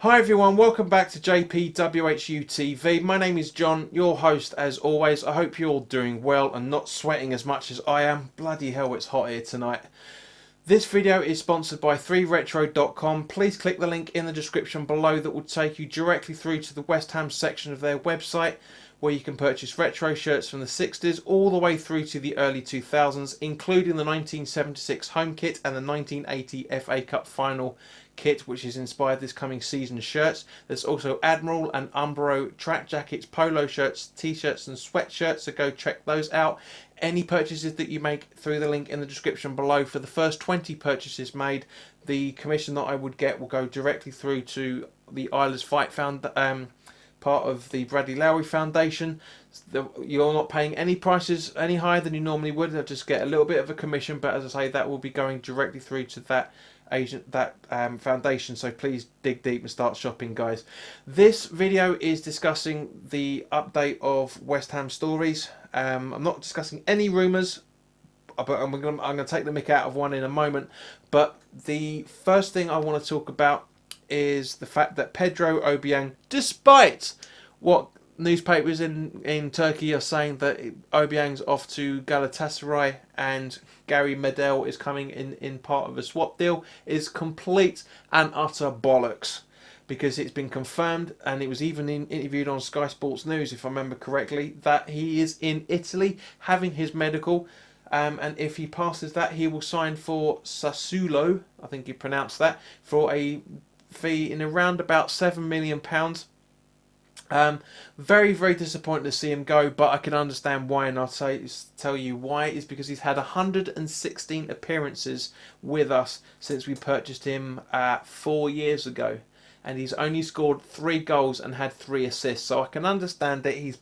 Hi everyone, welcome back to JPWHUTV. My name is John, your host as always. I hope you're all doing well and not sweating as much as I am. Bloody hell, it's hot here tonight. This video is sponsored by 3retro.com. Please click the link in the description below that will take you directly through to the West Ham section of their website, where you can purchase retro shirts from the 60s all the way through to the early 2000s, including the 1976 home kit and the 1980 FA Cup final kit, which has inspired this coming season's shirts. There's also Admiral and Umbro track jackets, polo shirts, t-shirts and sweatshirts, so go check those out. Any purchases that you make through the link in the description below, for the first 20 purchases made, the commission that I would get will go directly through to the Isla's Fight part of the Bradley Lowry Foundation. You're not paying any prices any higher than you normally would. They'll just get a little bit of a commission, but as I say, that will be going directly through to that foundation. So please dig deep and start shopping, guys. This video is discussing the update of West Ham stories. I'm not discussing any rumours, but I'm going to take the mick out of one in a moment. But the first thing I want to talk about is the fact that Pedro Obiang, despite what newspapers in Turkey are saying that Obiang's off to Galatasaray and Gary Medel is coming in part of a swap deal, is complete and utter bollocks. Because it's been confirmed, and it was even interviewed on Sky Sports News, if I remember correctly, that he is in Italy having his medical. And if he passes that, he will sign for Sassuolo, I think you pronounced that, for a fee in around about £7 million. Very, very disappointed to see him go, but I can understand why, and I'll tell you why. Is because he's had 116 appearances with us since we purchased him 4 years ago, and he's only scored 3 goals and had 3 assists. So I can understand that he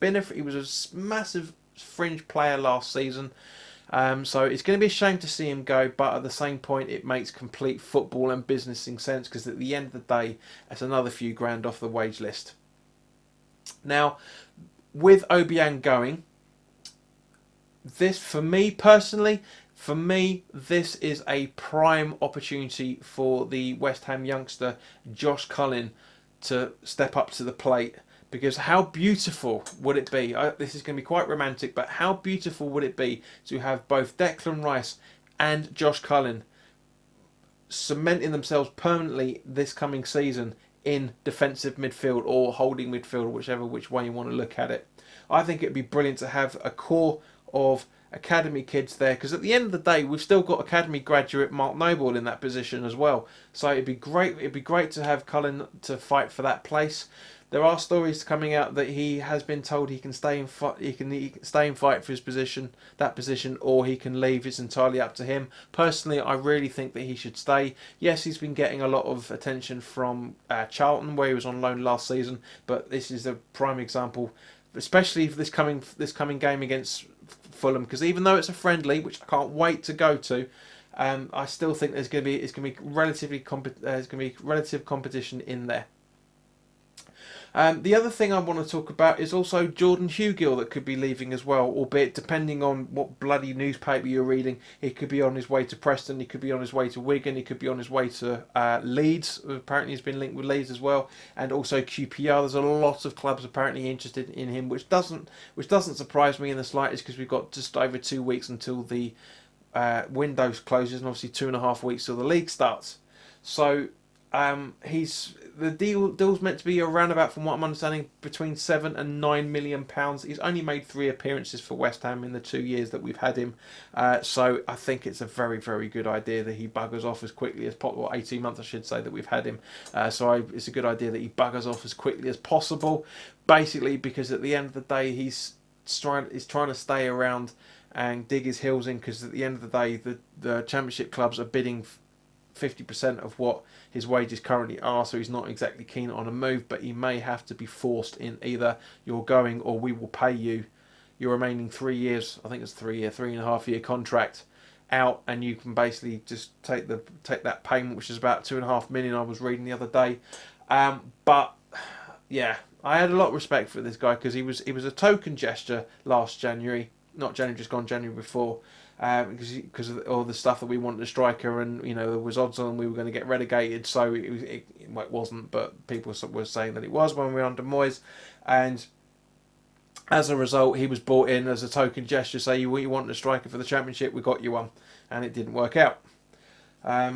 was a massive fringe player last season. So it's going to be a shame to see him go, but at the same point it makes complete football and businessing sense, because at the end of the day it's another few grand off the wage list. Now, with Obiang going, this, for me personally, this is a prime opportunity for the West Ham youngster Josh Colin to step up to the plate. Because how beautiful would it be, this is going to be quite romantic, but how beautiful would it be to have both Declan Rice and Josh Colin cementing themselves permanently this coming season in defensive midfield or holding midfield, which way you want to look at it. I think it'd be brilliant to have a core of academy kids there, because at the end of the day we've still got academy graduate Mark Noble in that position as well. So it'd be great to have Colin to fight for that place. There are stories coming out that he has been told he can stay and fight. He can stay and fight for his position, or he can leave. It's entirely up to him. Personally, I really think that he should stay. Yes, he's been getting a lot of attention from Charlton, where he was on loan last season, but this is a prime example, especially for this coming game against Fulham. Because even though it's a friendly, which I can't wait to go to, I still think there's going to be relative competition in there. The other thing I want to talk about is also Jordan Hugill that could be leaving as well, albeit depending on what bloody newspaper you're reading, he could be on his way to Preston, he could be on his way to Wigan, he could be on his way to Leeds. Apparently he's been linked with Leeds as well, and also QPR. There's a lot of clubs apparently interested in him, which doesn't surprise me in the slightest, because we've got just over 2 weeks until the window closes, and obviously 2.5 weeks till the league starts. So the deal's meant to be around about, from what I'm understanding, between £7 and £9 million. He's only made 3 appearances for West Ham in the 2 years that we've had him. So I think it's a very, very good idea that he buggers off as quickly as possible. 18 months, I should say, that we've had him. It's a good idea that he buggers off as quickly as possible. Basically, because at the end of the day, he's trying to stay around and dig his heels in. Because at the end of the day, the Championship clubs are bidding 50% of what his wages currently are, so he's not exactly keen on a move, but he may have to be forced in either you're going or we will pay you your remaining 3 years, I think it's 3.5 year contract out, and you can basically just take that payment, which is about 2.5 million I was reading the other day. But yeah, I had a lot of respect for this guy, because he was a token gesture last January, not January just gone, January before, because of all the stuff that we wanted a striker, and there was odds on we were going to get relegated. So it wasn't, but people were saying that it was when we were under Moyes, and as a result, he was brought in as a token gesture. Say you want a striker for the Championship, we got you one, and it didn't work out.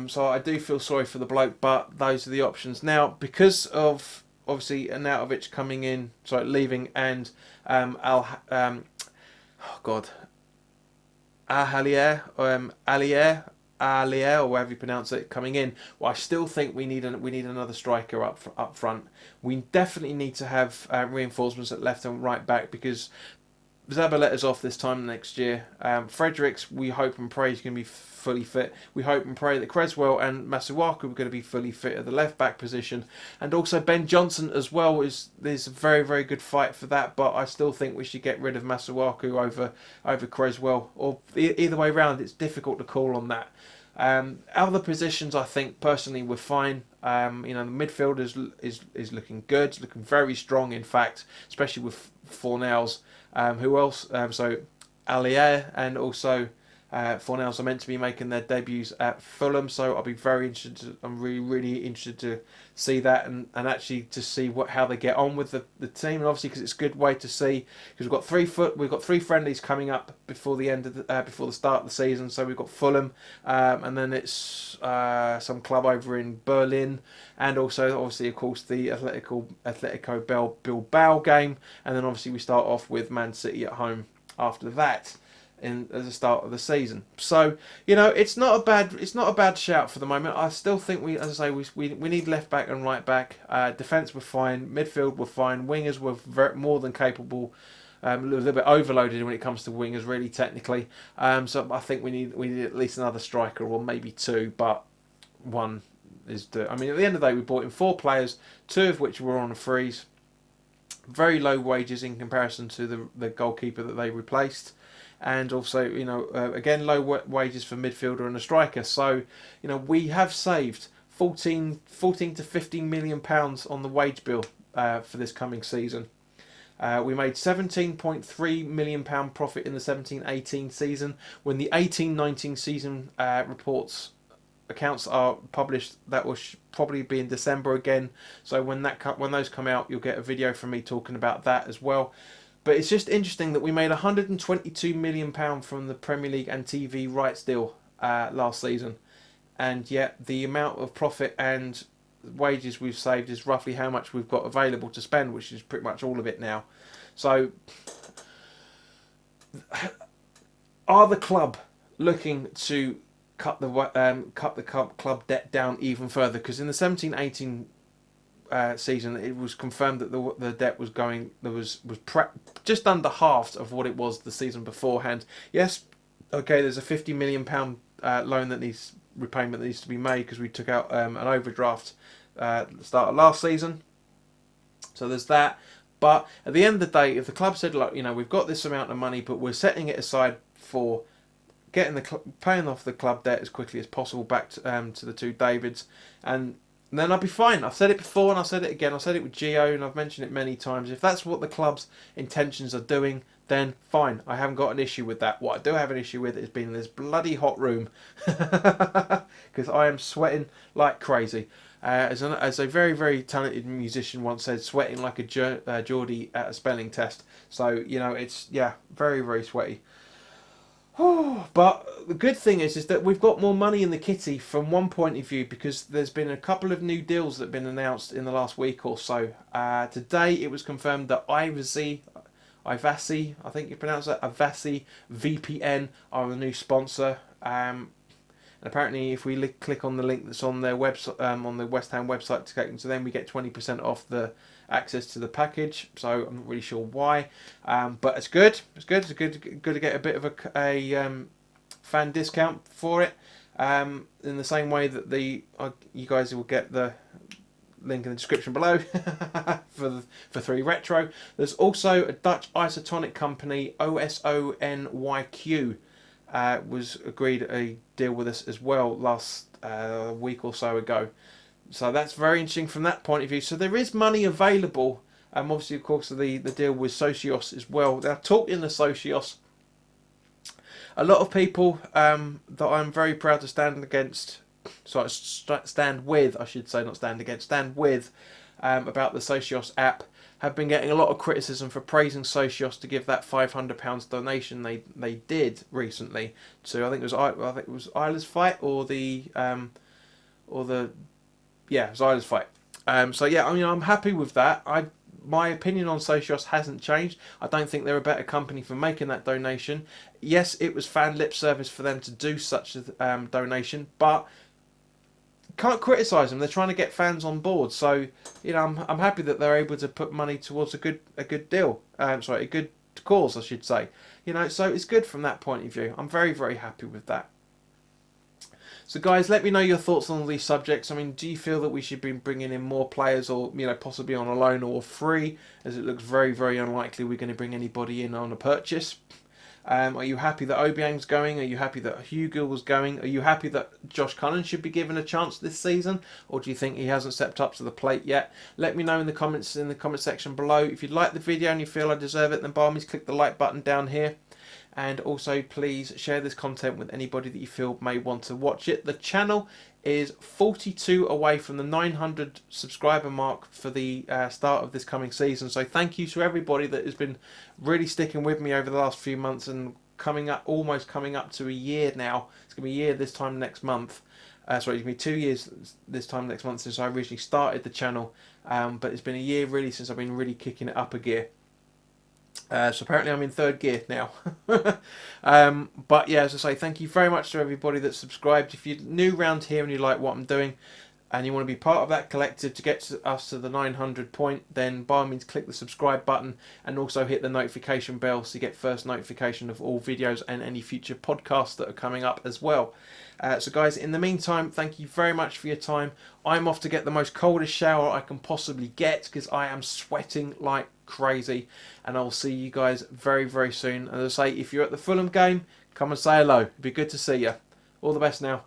So I do feel sorry for the bloke, but those are the options now because of obviously Arnautovic coming in, leaving, and oh God, Alier, or whatever you pronounce it, coming in. Well, I still think we need another striker up front. We definitely need to have reinforcements at left and right back because Zabaleta's off this time next year. Fredericks, we hope and pray he's going to be fully fit. We hope and pray that Creswell and Masuaku are going to be fully fit at the left back position, and also Ben Johnson as well. There's a very, very good fight for that, but I still think we should get rid of Masuaku over Creswell, or either way round. It's difficult to call on that. Other positions, I think personally we're fine. The midfield is looking good, it's looking very strong. In fact, especially with Fornals. Who else? So Alier and also Fornals are meant to be making their debuts at Fulham, so I'll be very interested. I'm really, really interested to see that and actually to see how they get on with the team, and obviously because it's a good way to see, because we've got three friendlies coming up before the end of before the start of the season. So we've got Fulham, and then it's some club over in Berlin, and also obviously of course the Atletico Bilbao game, and then obviously we start off with Man City at home after that as the start of the season. So it's not a bad shout for the moment. I still think as I say, we need left back and right back. Defence were fine, midfield were fine, wingers were more than capable. A little bit overloaded when it comes to wingers, really technically. So I think we need at least another striker or maybe two, but one is at the end of the day, we bought in 4 players, 2 of which were on a freeze. Very low wages in comparison to the goalkeeper that they replaced. And also, again, low wages for midfielder and a striker. So, we have saved 14 to 15 million pounds on the wage bill for this coming season. We made £17.3 million profit in the 17-18 season. When the 18-19 season accounts are published, that will probably be in December again. So when those come out, you'll get a video from me talking about that as well. But it's just interesting that we made £122 million from the Premier League and TV rights deal last season, and yet the amount of profit and wages we've saved is roughly how much we've got available to spend, which is pretty much all of it now. So, are the club looking to cut the club debt down even further? Because in the 17-18 season, it was confirmed that the debt was just under half of what it was the season beforehand. Yes, okay, there's a £50 million loan repayment that needs to be made because we took out an overdraft at the start of last season. So there's that. But at the end of the day, if the club said, look, we've got this amount of money, but we're setting it aside for paying off the club debt as quickly as possible back to the 2 Davids, and then I'll be fine. I've said it before and I've said it again. I've said it with Gio and I've mentioned it many times. If that's what the club's intentions are doing, then fine. I haven't got an issue with that. What I do have an issue with is being in this bloody hot room because I am sweating like crazy. As a very, very talented musician once said, sweating like a Geordie at a spelling test. So, it's, very, very sweaty. But the good thing is that we've got more money in the kitty from one point of view, because there's been a couple of new deals that have been announced in the last week or so. Today it was confirmed that Ivasi, I think you pronounce that, Ivasi VPN are the new sponsor. And apparently if we click on the link that's on their website, on the West Ham website to take them to them, we get 20% off the access to the package. So I'm not really sure why, but it's good. It's good to get a bit of a fan discount for it. In the same way that you guys will get the link in the description below for 3 Retro. There's also a Dutch isotonic company, OSONYQ, was agreed a deal with us as well last week or so ago. So that's very interesting from that point of view. So there is money available. Obviously, of course, the deal with Socios as well. Now, talking to Socios, A lot of people that I'm very proud to stand against, sorry, stand with, I should say, not stand against, stand with, about the Socios app, have been getting a lot of criticism for praising Socios to give that £500 donation they did recently to, I think it was Isla's Fight or the yeah, it was Isla's Fight. So yeah, I mean, I'm happy with that. My opinion on Socios hasn't changed. I don't think they're a better company for making that donation. Yes, it was fan lip service for them to do such a donation, but can't criticise them. They're trying to get fans on board. So you know, I'm happy that they're able to put money towards a good deal. Sorry, a good cause, I should say. You know, so it's good from that point of view. I'm very, very happy with that. So guys, let me know your thoughts on all these subjects. I mean, do you feel that we should be bringing in more players, or you know, possibly on a loan or free, as it looks very, very unlikely we're going to bring anybody in on a purchase? Are you happy that Obiang's going? Are you happy that Hugill was going? Are you happy that Josh Colin should be given a chance this season, or do you think he hasn't stepped up to the plate yet? Let me know in the comment section below. If you like the video and you feel I deserve it, then by all means click the like button down here. And also please share this content with anybody that you feel may want to watch it. The channel is 42 away from the 900 subscriber mark for the start of this coming season. So thank you to everybody that has been really sticking with me over the last few months and almost coming up to a year now. It's going to be a year this time next month. Sorry, it's going to be 2 years this time next month since I originally started the channel. But it's been a year really since I've been really kicking it up a gear. So apparently I'm in third gear now. But yeah, as I say, thank you very much to everybody that's subscribed. If you're new around here and you like what I'm doing and you want to be part of that collective to get us to the 900 point, then by all means click the subscribe button and also hit the notification bell so you get first notification of all videos and any future podcasts that are coming up as well. So guys, in the meantime, thank you very much for your time. I'm off to get the most coldest shower I can possibly get because I am sweating like crazy, and I'll see you guys very, very soon. As I say, if you're at the Fulham game, come and say hello. It'd be good to see you. All the best now.